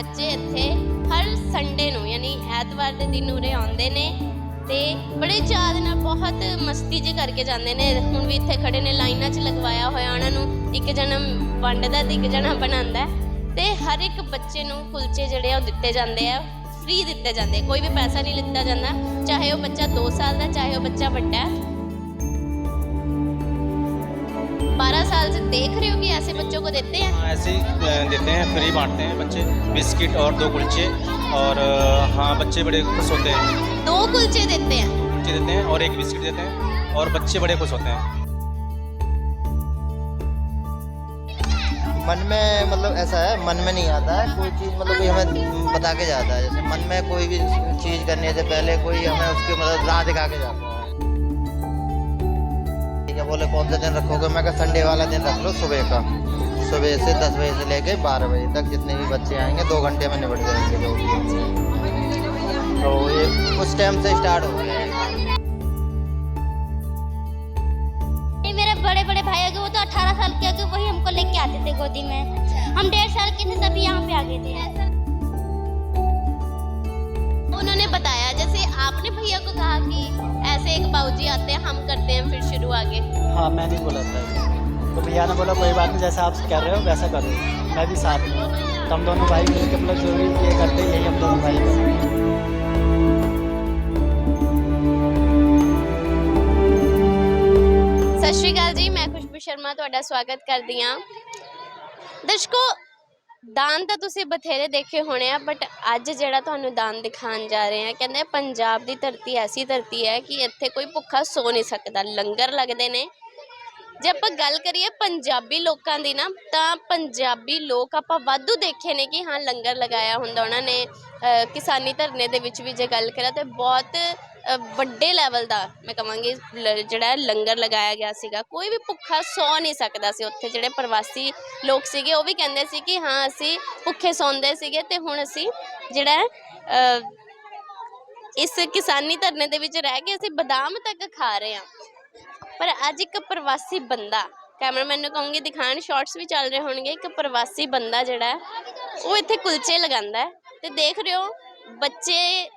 ਬੱਚੇ ਇੱਥੇ ਹਰ ਸੰਡੇ ਨੂੰ ਯਾਨੀ ਐਤਵਾਰ ਦੇ ਦਿਨ ਉਰੇ ਆਉਂਦੇ ਨੇ ਤੇ ਬੜੇ ਚਾਅ ਦੇ ਨਾਲ ਬਹੁਤ ਮਸਤੀ ਜਿਹੀ ਕਰਕੇ ਜਾਂਦੇ ਨੇ। ਹੁਣ ਵੀ ਇੱਥੇ ਖੜੇ ਨੇ, ਲਾਈਨਾਂ 'ਚ ਲਗਵਾਇਆ ਹੋਇਆ ਉਹਨਾਂ ਨੂੰ। ਇੱਕ ਜਣਾ ਵੰਡਦਾ ਤੇ ਇੱਕ ਜਣਾ ਬਣਾਉਂਦਾ ਤੇ ਹਰ ਇੱਕ ਬੱਚੇ ਨੂੰ ਕੁਲਚੇ ਜਿਹੜੇ ਆ ਉਹ ਦਿੱਤੇ ਜਾਂਦੇ ਆ, फ्री ਦਿੱਤੇ ਜਾਂਦੇ, ਕੋਈ ਵੀ ਪੈਸਾ नहीं लिता जाता, चाहे वो बच्चा 2 साल का चाहे वो बच्चा बड़ा है। 12 साल से देख रहे हो कि ऐसे बच्चों को देते हैं? ऐसे ही देते हैं, फ्री बांटते हैं बच्चे, बिस्किट और 2 कुलचे। और हाँ, बच्चे बड़े खुश होते हैं। 2 कुलचे देते हैं? कुलचे देते हैं और 1 बिस्किट देते हैं और बच्चे बड़े खुश होते हैं। मन में मतलब ऐसा है, मन में नहीं आता है कोई चीज़, मतलब कोई हमें बता के जाता है। जैसे मन में कोई भी चीज़ करने से पहले कोई हमें उसकी मतलब राह दिखा के जाता है। ठीक है, बोले कौन सा दिन रखोगे? मैं कहा संडे वाला दिन रख लो, सुबह का, सुबह से 10 बजे से लेके 12 बजे तक जितने भी बच्चे आएंगे 2 घंटे में निपट जाएंगे जो भी। तो ये उस टाइम से स्टार्ट हो गया है। मेरे बड़े बड़े भाई हो गए, वो तो 18 साल के हो गए, वही हमको लेके आते थे गोदी में। हम 1.5 साल के थे तभी यहाँ पे आ गए थे। उन्होंने बताया, जैसे आपने भैया को कहा कि ऐसे एक बाबूजी आते हैं, हम करते हैं, फिर शुरू आगे। हाँ, मैंने बोला था, तो भैया ने बोला कोई बात नहीं, जैसा आप कर रहे हो वैसा करो, मैं भी साथ में। तो हम दोनों भाई मिलकर मतलब जो भी ये करते यही हम दोनों भाई करते हैं। सत श्री अकाल जी, मैं खुशबू शर्मा ਤੁਹਾਡਾ ਸਵਾਗਤ ਕਰਦੀ ਹਾਂ। ਦਰਸ਼ਕੋ, ਦਾਨ ਤਾਂ ਤੁਸੀਂ ਬਥੇਰੇ ਦੇਖੇ ਹੋਣੇ ਆ, ਬਟ ਅੱਜ ਜਿਹੜਾ ਤੁਹਾਨੂੰ ਦਾਨ ਦਿਖਾਉਣ ਜਾ ਰਹੇ ਹਾਂ, ਕਹਿੰਦੇ ਪੰਜਾਬ ਦੀ ਧਰਤੀ ਐਸੀ ਧਰਤੀ ਹੈ ਕਿ ਇੱਥੇ ਕੋਈ ਭੁੱਖਾ ਸੋ ਨਹੀਂ ਸਕਦਾ। ਲੰਗਰ ਲੱਗਦੇ ਨੇ। ਜੇ ਆਪਾਂ ਗੱਲ ਕਰੀਏ ਪੰਜਾਬੀ ਲੋਕਾਂ ਦੀ ਨਾ, ਤਾਂ ਪੰਜਾਬੀ ਲੋਕ ਆਪਾਂ ਵਾਧੂ ਦੇਖੇ ਨੇ ਕਿ ਹਾਂ ਲੰਗਰ ਲਗਾਇਆ ਹੁੰਦਾ ਉਹਨਾਂ ਨੇ। ਕਿਸਾਨੀ ਧਰਨੇ ਦੇ ਵਿੱਚ ਵੀ ਜੇ ਗੱਲ ਕਰਾਂ ਤਾਂ ਬਹੁਤ ਵੱਡੇ ਲੈਵਲ ਦਾ ਮੈਂ ਕਹਾਂਗੀ ਜਿਹੜਾ ਲੰਗਰ ਲਗਾਇਆ ਗਿਆ ਸੀਗਾ। ਕੋਈ ਵੀ ਭੁੱਖਾ ਸੌ ਨਹੀਂ ਸਕਦਾ ਸੀ ਉੱਥੇ। ਜਿਹੜੇ ਪ੍ਰਵਾਸੀ ਲੋਕ ਸੀਗੇ ਉਹ ਵੀ ਕਹਿੰਦੇ ਸੀ ਕਿ ਹਾਂ ਅਸੀਂ ਭੁੱਖੇ ਸੌਂਦੇ ਸੀਗੇ ਤੇ ਹੁਣ ਅਸੀਂ ਜਿਹੜਾ ਇਸ ਕਿਸਾਨੀ ਧਰਨੇ ਦੇ ਵਿੱਚ ਰਹਿ ਕੇ ਅਸੀਂ ਬਦਾਮ ਤੱਕ ਖਾ ਰਹੇ ਹਾਂ। ਪਰ ਅੱਜ ਇੱਕ ਪ੍ਰਵਾਸੀ ਬੰਦਾ, ਕੈਮਰਾਮੈਨ ਨੂੰ ਕਹੂੰਗੀ ਦਿਖਾਣ, ਸ਼ਾਰਟਸ ਵੀ ਚੱਲ ਰਹੇ ਹੋਣਗੇ, ਇੱਕ ਪ੍ਰਵਾਸੀ ਬੰਦਾ ਜਿਹੜਾ ਉਹ ਇੱਥੇ ਕੁਲਚੇ ਲਗਾਉਂਦਾ ਤੇ ਦੇਖ ਰਹੇ ਹੋ ਬੱਚੇ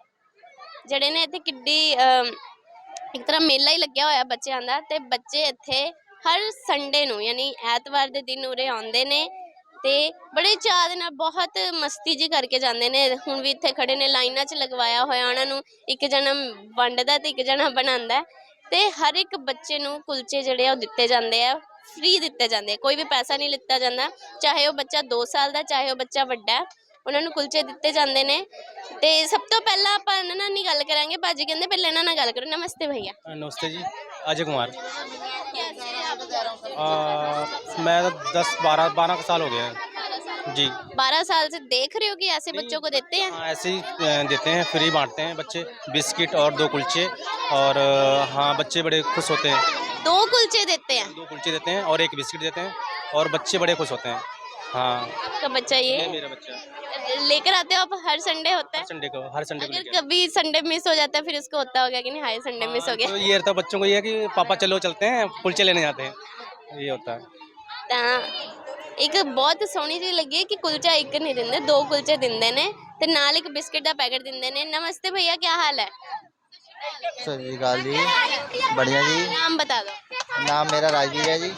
ਜਿਹੜੇ ਨੇ ਇੱਥੇ ਕਿੱਡੀ ਇੱਕ ਤਰ੍ਹਾਂ ਮੇਲਾ ਹੀ ਲੱਗਿਆ ਹੋਇਆ ਬੱਚਿਆਂ ਦਾ। ਤੇ ਬੱਚੇ ਇੱਥੇ ਹਰ ਸੰਡੇ ਨੂੰ ਯਾਨੀ ਐਤਵਾਰ ਦੇ ਦਿਨ ਉਰੇ ਆਉਂਦੇ ਨੇ ਤੇ ਬੜੇ ਚਾਅ ਦੇ ਨਾਲ ਬਹੁਤ ਮਸਤੀ ਜਿਹੀ ਕਰਕੇ ਜਾਂਦੇ ਨੇ। ਹੁਣ ਵੀ ਇੱਥੇ ਖੜੇ ਨੇ, ਲਾਈਨਾਂ 'ਚ ਲਗਵਾਇਆ ਹੋਇਆ ਉਹਨਾਂ ਨੂੰ। ਇੱਕ ਜਣਾ ਵੰਡਦਾ ਤੇ ਇੱਕ ਜਣਾ ਬਣਾਉਂਦਾ ਤੇ ਹਰ ਇੱਕ ਬੱਚੇ ਨੂੰ ਕੁਲਚੇ ਜਿਹੜੇ ਆ ਉਹ ਦਿੱਤੇ ਜਾਂਦੇ ਆ, फ्री ਦਿੱਤੇ ਜਾਂਦੇ, ਕੋਈ ਵੀ ਪੈਸਾ ਨਹੀਂ ਲਿੱਤਾ ਜਾਂਦਾ। ਚਾਹੇ ਉਹ ਬੱਚਾ 2 ਸਾਲ ਦਾ ਚਾਹੇ ਉਹ ਬੱਚਾ ਵੱਡਾ, ਉਹਨਾਂ ਨੂੰ ਕੁਲਚੇ ਦਿੱਤੇ ਜਾਂਦੇ ਨੇ। ਤੇ ਸਭ ਤੋਂ ਪਹਿਲਾਂ ਆਪਾਂ ਇਹਨਾਂ ਨਾਲ ਨਹੀਂ ਗੱਲ ਕਰਾਂਗੇ, ਭਾਜੀ ਕਹਿੰਦੇ ਪਹਿਲਾਂ ਇਹਨਾਂ ਨਾਲ ਗੱਲ ਕਰੋ। ਨਮਸਤੇ भैया। नमस्ते जी, अजय कुमार। मैं 10-12 साल हो गए हैं जी। 12 साल से देख रहे हो कि ऐसे बच्चों को देते हैं? हाँ, ऐसे ही देते हैं, फ्री बांटते हैं बच्चे, बिस्किट और 2 कुलचे। और हाँ, बच्चे बड़े खुश होते हैं। 2 कुलचे देते हैं? 2 कुलचे देते हैं और 1 बिस्किट देते हैं और बच्चे बड़े खुश होते हैं। हाँ, आपका बच्चा ये मेरा बच्चा लेकर आते हो आप? हर संडे होता है? संडे को, हर संडे को अगर लेके आते कभी संडे मिस हो जाता है फिर उसको होता होगा कि नहीं हाय संडे हैं। मिस हो तो गया? ये रहता है बच्चों को, ये है कि पापा चलो चलते हैं, कुलचे लेने जाते हैं, ये होता है। ਤਾਂ ਇੱਕ ਬਹੁਤ ਸੋਹਣੀ ਜਿਹੀ ਲੱਗੀ ਕਿ ਕੁਲਚਾ ਇੱਕ ਨਹੀਂ ਦਿੰਦੇ, 2 ਕੁਲਚੇ ਦਿੰਦੇ ਨੇ ਤੇ ਨਾਲ ਇੱਕ ਬਿਸਕਿਟ ਦਾ ਪੈਕੇਟ ਦਿੰਦੇ ਨੇ। नमस्ते भैया, क्या हाल है? सर जी गाल जी, बढ़िया जी। नाम बता दो। नाम मेरा राजवीर है जी।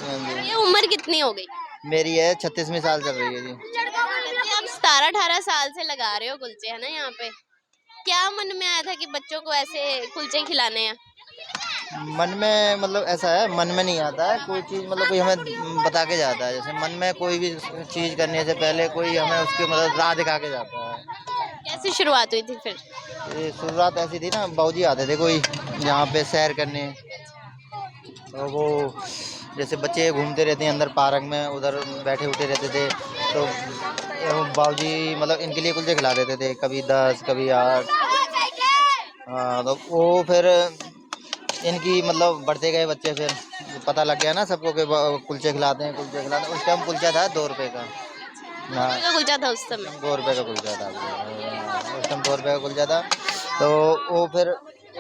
हाँ जी। ये उम्र कितनी हो गई? मेरी है 36वीं साल चल रही है जी। आप 17-18 साल से लगा रहे हो कुलचे, है ना? यहाँ पे क्या मन में आया था कि बच्चों को ऐसे कुलचे खिलाने हैं? मन में मतलब ऐसा है, मन में नहीं आता है कोई चीज़, मतलब कोई हमें बता के जाता है। जैसे मन में कोई भी चीज़ करने से पहले कोई हमें उसकी मतलब राह दिखा के जाता है। कैसे शुरुआत हुई थी फिर? ये शुरुआत ऐसी थी ना, बाबूजी आते थे कोई यहाँ पे सैर करने, तो वो जैसे बच्चे घूमते रहते हैं अंदर पार्क में, उधर बैठे उठे रहते थे, तो बाबूजी मतलब इनके लिए कुलचे खिला देते थे, कभी 10 कभी 8। हाँ, तो वो फिर इनकी मतलब बढ़ते गए बच्चे, फिर पता लग गया ना सबको कि कुलचे खिलाते हैं, कुलचे खिलाते हैं। उस टाइम कुलचा था 2 रुपये का। हाँ, कुलचा था उस समय? 2 रुपये का कुलचा था उस टाइम, 2 रुपये का कुलचा था। तो वो फिर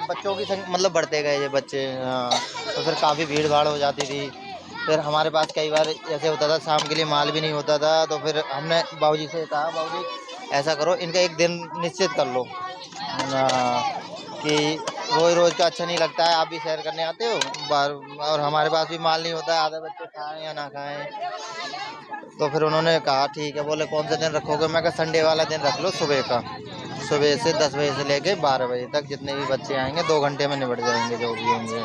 बच्चों की मतलब बढ़ते गए ये बच्चे। हाँ, तो फिर काफ़ी भीड़ भाड़ हो जाती थी, फिर हमारे पास कई बार ऐसे होता था शाम के लिए माल भी नहीं होता था, तो फिर हमने बाबूजी से कहा, बाबूजी ऐसा करो इनका एक दिन निश्चित कर लो कि रोज रोज का अच्छा नहीं लगता है, आप भी सैर करने आते हो बार, और हमारे पास भी माल नहीं होता है, आधे बच्चे खाएं या ना खाएं। तो फिर उन्होंने कहा ठीक है, बोले कौन सा दिन रखोगे? मैं कहा संडे वाला दिन रख लो, सुबह का, सुबह से 10 बजे से लेके 12 बजे तक जितने भी बच्चे आएंगे 2 घंटे में निपट जाएंगे जो भी होंगे।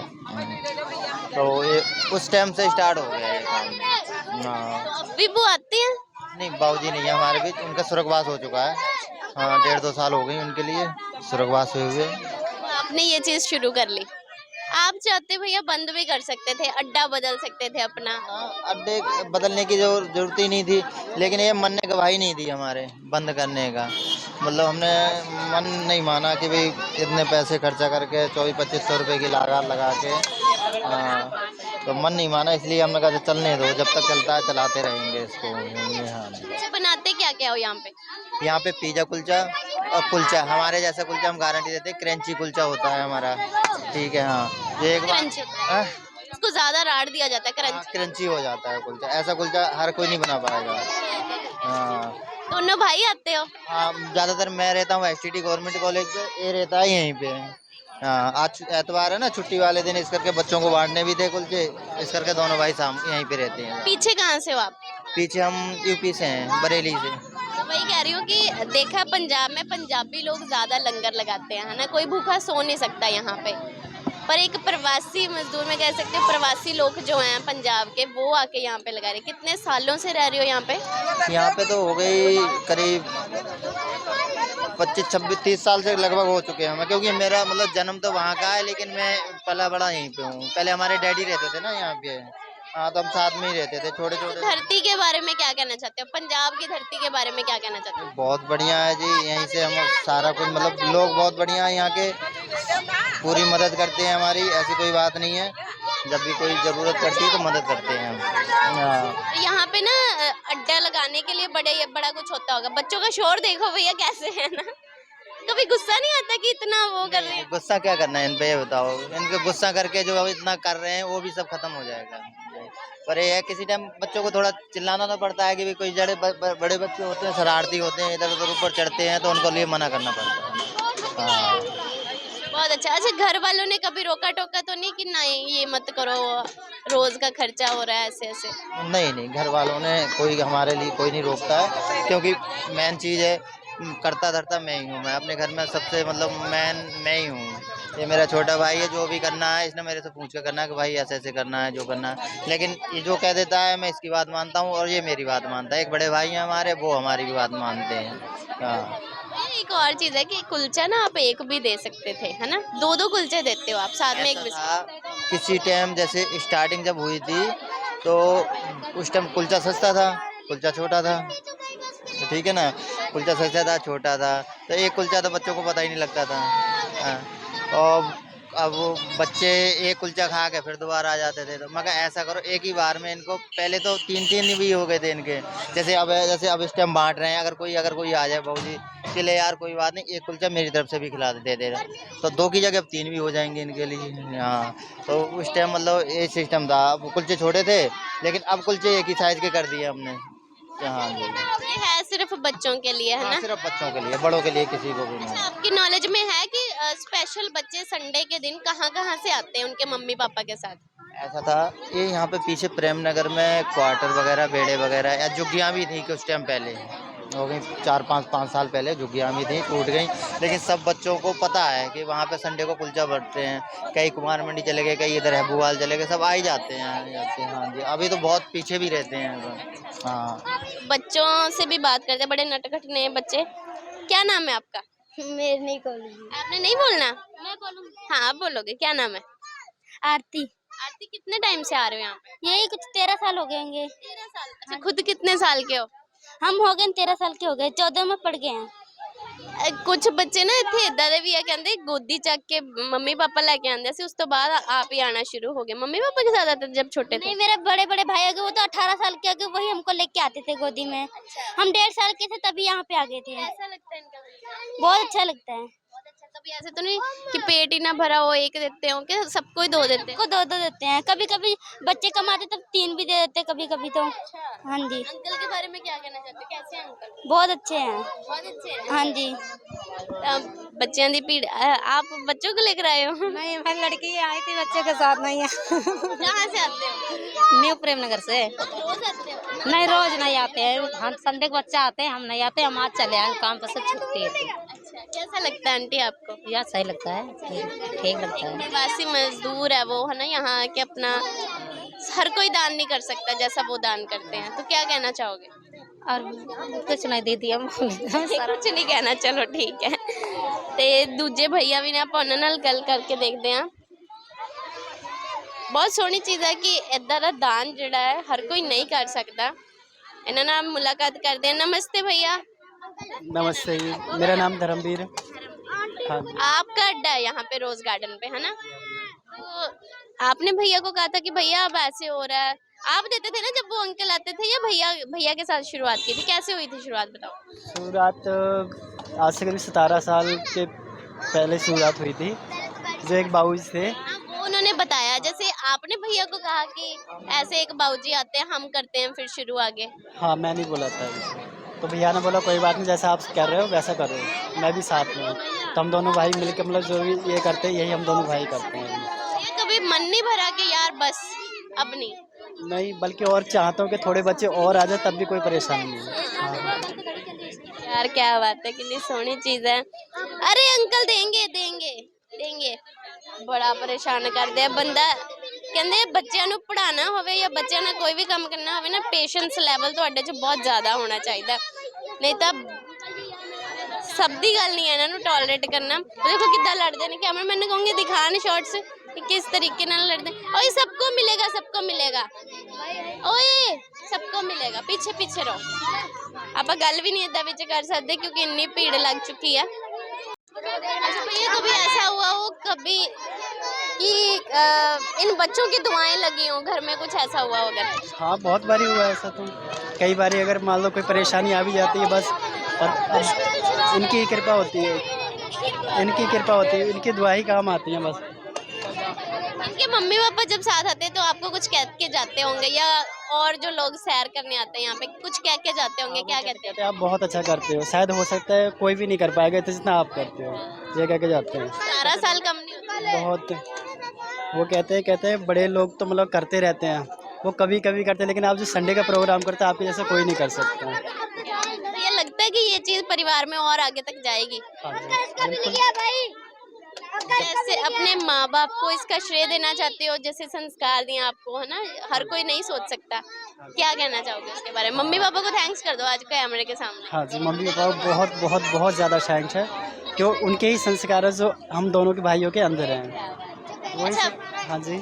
तो ये उस टाइम से स्टार्ट हो गया ये काम। हाँ, अभी वो आते हैं? नहीं बाबूजी नहीं है हमारे बीच, उनका स्वर्गवास हो चुका है। हाँ, 1.5-2 साल हो गई उनके लिए स्वर्गवास हुए हुए। आपने ये चीज शुरू कर ली। आप चाहते भैया बंद भी कर सकते थे, अड्डा बदल सकते थे अपना। अड्डे बदलने की जरूरत ही नहीं थी, लेकिन ये मन ने गवाही नहीं दी हमारे बंद करने का। मतलब हमने मन नहीं माना कि भाई इतने पैसे खर्चा करके 2400-2500 रुपये की लागत लगा के, तो मन नहीं माना, इसलिए हमने कहा चलने दो, जब तक चलता है चलाते रहेंगे इसको। हाँ, अच्छा, बनाते क्या क्या हो यहाँ पे? यहाँ पे पिज़्ज़ा कुलचा और कुलचा, हमारे जैसा कुलचा हम गारंटी देते हैं, क्रंची कुलचा होता है हमारा, ठीक है। हाँ, ये एक बार क्रंची इसको ज्यादा राड़ दिया जाता है, क्रंची क्रंची हो जाता है कुलचा, ऐसा कुलचा हर कोई नहीं बना पाएगा। हाँ, दोनों भाई आते हो? हाँ, ज़्यादातर मैं रहता हूँ STT गवर्नमेंट कॉलेज पे, ये रहता है यहीं पे। हाँ, आज एतवार है ना, छुट्टी वाले दिन, इस करके बच्चों को बांटने भी थे कुलचे, इस करके दोनों भाई शाम यहीं पे रहते हैं। पीछे कहाँ से हो आप? पीछे हम यूपी से हैं, बरेली से। तो वही कह रही हूँ कि देखा पंजाब में पंजाबी लोग ज्यादा लंगर लगाते हैं, है ना, कोई भूखा सो नहीं सकता यहाँ पे। पर एक प्रवासी मजदूर में कह सकते हो, प्रवासी लोग जो हैं पंजाब के, वो आके यहाँ पे लगा रहे। कितने सालों से रह रही हो यहाँ पे? यहाँ पे तो हो गई करीब 25-26-30 साल से लगभग हो चुके हैं हमें, क्योंकि मेरा मतलब जन्म तो वहाँ का है, लेकिन मैं पला बड़ा यहीं पे हूँ। पहले हमारे डैडी रहते थे ना यहाँ पे। हाँ, तो हम साथ में ही रहते थे, छोटे छोटे। धरती के बारे में क्या कहना चाहते हो? पंजाब की धरती के बारे में क्या कहना चाहते हो? बहुत बढ़िया है जी, यहीं से हम सारा कुछ, मतलब लोग बहुत बढ़िया है यहाँ के, पूरी मदद करते हैं हमारी, ऐसी कोई बात नहीं है, जब भी कोई ज़रूरत पड़ती है तो मदद करते हैं हम। हाँ, यहाँ पे ना अड्डा लगाने के लिए बड़ा कुछ होता होगा। बच्चों का शोर देखो भैया कैसे है ना, कभी गुस्सा नहीं आता कि इतना वो कर रहे हैं? गुस्सा क्या करना है इन पे, ये बताओ। इनके गुस्सा करके जो इतना कर रहे हैं वो भी सब खत्म हो जाएगा। पर ये है किसी टाइम बच्चों को थोड़ा चिल्लाना तो पड़ता है कि भी कोई बड़े बच्चे होते हैं, शरारती होते हैं, इधर उधर ऊपर चढ़ते हैं, तो उनको लिए मना करना पड़ता है। हाँ, बहुत अच्छा। अच्छा, घर वालों ने कभी रोका टोका तो नहीं कि नहीं ये मत करो, रोज का खर्चा हो रहा है ऐसे ऐसे? नहीं नहीं, घर वालों ने कोई हमारे लिए कोई नहीं रोकता है, क्योंकि मेन चीज़ है करता धरता मैं ही हूँ। मैं अपने घर में सबसे मतलब मैं ही हूँ। ये मेरा छोटा भाई है, जो भी करना है इसने मेरे से पूछ कर करना है कि भाई ऐसे ऐसे करना है, जो करना है। लेकिन ये जो कह देता है मैं इसकी बात मानता हूँ, और ये मेरी बात मानता है। एक बड़े भाई हैं हमारे, वो हमारी भी बात मानते हैं। हाँ, एक और चीज है कि कुलचा ना आप एक भी दे सकते थे, है ना, 2-2 कुलचे देते हो आप साथ में एक ऐसा बिस्किट। था, किसी टाइम जैसे स्टार्टिंग जब हुई थी तो उस टाइम कुलचा सस्ता था, कुलचा छोटा था, तो ठीक है ना, कुलचा सस्ता था, छोटा था, तो एक कुलचा तो बच्चों को पता ही नहीं लगता था। हाँ, और अब वो बच्चे एक कुलचा खा के फिर दोबारा आ जाते थे, तो मैं कहा ऐसा करो एक ही बार में इनको, पहले तो 3-3 भी हो गए थे इनके, जैसे अब इस टाइम बांट रहे हैं। अगर कोई आ जाए बाबूजी चले यार कोई बात नहीं, एक कुलचा मेरी तरफ से भी खिला दे तो 2 की जगह अब 3 भी हो जाएंगे इनके लिए। हाँ, तो उस टाइम मतलब ये सिस्टम था। अब कुलचे छोटे थे, लेकिन अब कुलचे एक ही साइज के कर दिए हमने। हाँ जी, ये है सिर्फ बच्चों के लिए, है हाँ, ना? सिर्फ बच्चों के लिए, बड़ों के लिए किसी को भी नहीं। आपकी नॉलेज में है कि स्पेशल बच्चे संडे के दिन कहाँ से आते हैं उनके मम्मी पापा के साथ? ऐसा था, ये यहाँ पे पीछे प्रेम नगर में क्वार्टर वगैरह, बेड़े वगैरह या झुग्गियाँ भी थी, कुछ टाइम पहले हो गई, 4-5 साल पहले झुग्गियाँ भी थी, टूट गई। लेकिन सब बच्चों को पता है कि वहाँ पे संडे को कुलचा बढ़ते हैं। कई कुमार मंडी चले गए, कई इधर हैबूवाल चले गए, सब आ ही जाते हैं। हाँ जी, अभी तो बहुत पीछे भी रहते हैं। हाँ, बच्चों से भी बात करते हैं, बड़े नटखट नए बच्चे। क्या नाम है आपका? मेरे नहीं बोलूंगी। आपने नहीं बोलना? मैं बोलूंगी। हाँ, आप बोलोगे। क्या नाम है? आरती। आरती, कितने टाइम से आ रहे हो यहाँ पे? यही कुछ 13 साल हो गए होंगे। 13 साल। अच्छा, खुद कितने साल के हो? हम हो गए 13 साल के हो गए, 14 में पड़ गए हैं। कुछ बच्चे ना इतने इदा दे भी है, कहते गोदी चक के मम्मी पापा लेके आंदे सी, उस तो बाद आप ही आना शुरू हो गए। मम्मी पापा के साथ आते थे जब छोटे थे? नहीं, मेरे बड़े बड़े भाई हो गए, वो तो 18 साल के हो गए, वही हमको लेके आते थे गोदी में। हम 1.5 साल के थे तभी यहाँ पे आ गए थे। ऐसा लगता है इनका? बहुत अच्छा लगता है। बहुत अच्छा। तो कभी ऐसे तो नहीं कि पेट ही ना भरा हो एक देते हो कि सबको ही दो देते को दो दो देते हैं, कभी कभी बच्चे कमाते तब 3 भी दे देते, कभी कभी तो। हाँ जी, अंकल के बारे में क्या कहना चाहते हो, कैसे हैं अंकल? बहुत अच्छे हैं। बहुत अच्छे हैं। हाँ जी। बच्चों की भीड़ आप बच्चों को लेकर आए हो? नहीं, मैं लड़की आई थी बच्चे के साथ, नहीं है। कहाँ से आते हो? न्यू प्रेम नगर से। रोज आते हो? नहीं, रोज नहीं आते हैं, हम संडे को बच्चा आते हैं, हम नहीं आते, हम आज चले आए काम पर से छुट्टी है। अच्छा, कैसा लगता है आंटी आपको? यार सही लगता है, ठीक लगता है। प्रवासी मजदूर है वो, है ना, यहाँ के अपना हर कोई दान नहीं कर सकता जैसा वो दान करते हैं, तो क्या कहना चाहोगे? और कुछ नहीं दीदी, हम कुछ नहीं कहना, चलो ठीक है। ਤੇ ਦੂਜੇ ਭਈਆ ਵੀ ਨੇ, ਆਪਾਂ ਉਹਨਾਂ ਨਾਲ ਗੱਲ ਕਰਕੇ ਦੇਖਦੇ ਹਾਂ। ਬਹੁਤ ਸੋਹਣੀ ਚੀਜ਼ ਹੈ ਕਿ ਇਦਾਂ ਦਾ ਦਾਨ ਜਿਹੜਾ ਹੈ ਹਰ ਕੋਈ ਨਹੀਂ ਕਰ ਸਕਦਾ। ਇਹਨਾਂ ਨਾਲ ਮੁਲਾਕਾਤ ਕਰਦੇ हैं। नमस्ते भैया। नमस्ते जी, मेरा नाम धर्मवीर है। हाँ जी। आपका अड्डा है यहाँ पे रोज गार्डन पे, है ना? तो आपने भैया को कहा था कि भैया अब ऐसे हो रहा है, आप देते थे ना जब वो अंकल आते थे, या भैया के साथ शुरुआत की थी? कैसे हुई थी शुरुआत, बताओ। शुरुआत आज से करीब 17 साल के पहले शुरुआत हुई थी। जो एक बाबूजी थे, वो उन्होंने बताया, जैसे आपने भैया को कहा कि ऐसे एक बाबूजी आते हैं, हम करते हैं, फिर शुरू आगे। हाँ मैं नहीं बोला था इसे। तो भैया ने बोला कोई बात नहीं, जैसा आप कर रहे हो वैसा करो, मैं भी साथ में हूँ। तो हम दोनों भाई मिलकर मतलब जो भी ये करते हैं यही हम दोनों भाई करते हैं। ये कभी मन नहीं भरा कि यार बस अब नहीं? नहीं, बल्कि और चाहता हूँ कि थोड़े बच्चे और आ जाए, तब भी कोई परेशानी नहीं है। हाँ। यार क्या बात है, कितनी सोहनी चीज है। अरे अंकल देंगे देंगे देंगे, बड़ा परेशान कर दिया बंदा। ਕਹਿੰਦੇ ਬੱਚਿਆਂ ਨੂੰ ਪੜਾਉਣਾ ਹੋਵੇ ਜਾਂ ਬੱਚਿਆਂ ਨਾਲ ਕੋਈ ਵੀ ਕੰਮ ਕਰਨਾ ਹੋਵੇ ਨਾ, ਪੇਸ਼ੈਂਸ ਲੈਵਲ ਤੁਹਾਡੇ 'ਚ ਬਹੁਤ ਜ਼ਿਆਦਾ ਹੋਣਾ ਚਾਹੀਦਾ, ਨਹੀਂ ਤਾਂ ਸਭ ਦੀ ਗੱਲ ਨਹੀਂ ਹੈ ਇਹਨਾਂ ਨੂੰ ਟੋਲਰੇਟ ਕਰਨਾ। ਦੇਖੋ ਕਿੱਦਾਂ ਲੜਦੇ ਨੇ, कैमरा मैन कहूँगी दिखान शॉर्ट्स कि किस तरीके नाल लड़ते। ओए सबको मिलेगा, सबको मिलेगा, ओए सबको मिलेगा, पीछे पीछे रहो। आप गल भी नहीं इदा विच कर सकते क्योंकि इन्नी भीड़ लग चुकी है। अच्छा भैया, कभी ऐसा हुआ हो कभी कि इन बच्चों की दुआएं लगी हों घर में, कुछ ऐसा हुआ होगा? हाँ बहुत बारी हुआ है ऐसा। तो कई बारी अगर मान लो कोई परेशानी आ भी जाती है, बस अब इनकी कृपा होती है, इनकी कृपा होती है, इनकी दुआ ही काम आती है बस। इनके मम्मी पापा जब साथ आते हैं तो आपको कुछ कह के जाते होंगे, या और जो लोग सैर करने आते हैं यहाँ पे कुछ कह के जाते होंगे, क्या कहते हैं? आप बहुत अच्छा करते हो, शायद हो सकता है कोई भी नहीं कर पाएगा तो जितना आप करते हो, ये कह के जाते हैं। 18 साल कम नहीं होता? बहुत, वो कहते हैं बड़े लोग तो मतलब करते रहते हैं, वो कभी कभी करते हैं, लेकिन आप जो संडे का प्रोग्राम करते हैं आपके जैसा कोई नहीं कर सकता। तो ये लगता है कि ये चीज परिवार में और आगे तक जाएगी। हाँ जी, बिल्कुल। जैसे अपने माँ बाप को इसका श्रेय देना चाहते हो, जैसे संस्कार दिए आपको, है ना, हर कोई नहीं सोच सकता, क्या कहना चाहोगे उसके बारे में? मम्मी पापा को थैंक्स कर दो आज कैमरे के सामने। हाँ जी, मम्मी पापा को बहुत बहुत बहुत ज़्यादा थैंक्स है, क्यों उनके ही संस्कार है जो हम दोनों के भाइयों के अंदर हैं। वही हाँ जी,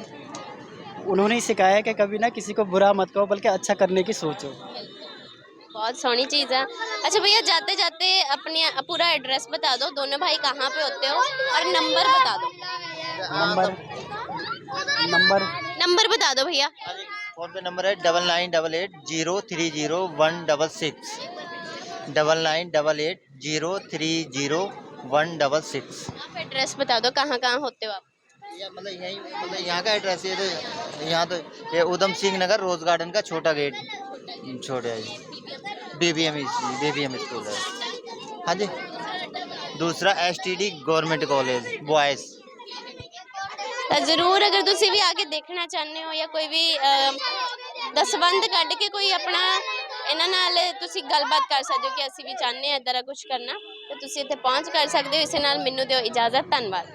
उन्होंने ही सिखाया है कि कभी ना किसी को बुरा मत कहो, बल्कि अच्छा करने की सोचो। बहुत सोहनी चीज़ है। अच्छा भैया, जाते जाते अपनी पूरा एड्रेस बता दो, दोनों भाई कहाँ पे होते हो, और नंबर बता दो। नंबर बता दो भैया। फोन पे नंबर है 9988030166 9988030166। आप एड्रेस बता दो, कहाँ कहाँ होते हो आप? मतलब यही, मतलब यहाँ का एड्रेस ये तो, यहाँ तो ये उधम सिंह नगर रोज गार्डन का छोटा गेट, छोटा है, BBM स्कूल है। हाँ जी, दूसरा STD गवर्नमेंट कॉलेज बॉयज़। जरूर अगर तुसी भी आके देखना चाहते हो, या कोई भी दसबंध कढ़ के कोई अपना इन्हां नाल तुसी गलबात कर सकते हो कि असी भी चाहते हैं इदां दा कुछ करना, तो तुसी इत्थे पहुंच कर सकते हो। इस नाल मैनूं दिओ इजाजत, धन्नवाद।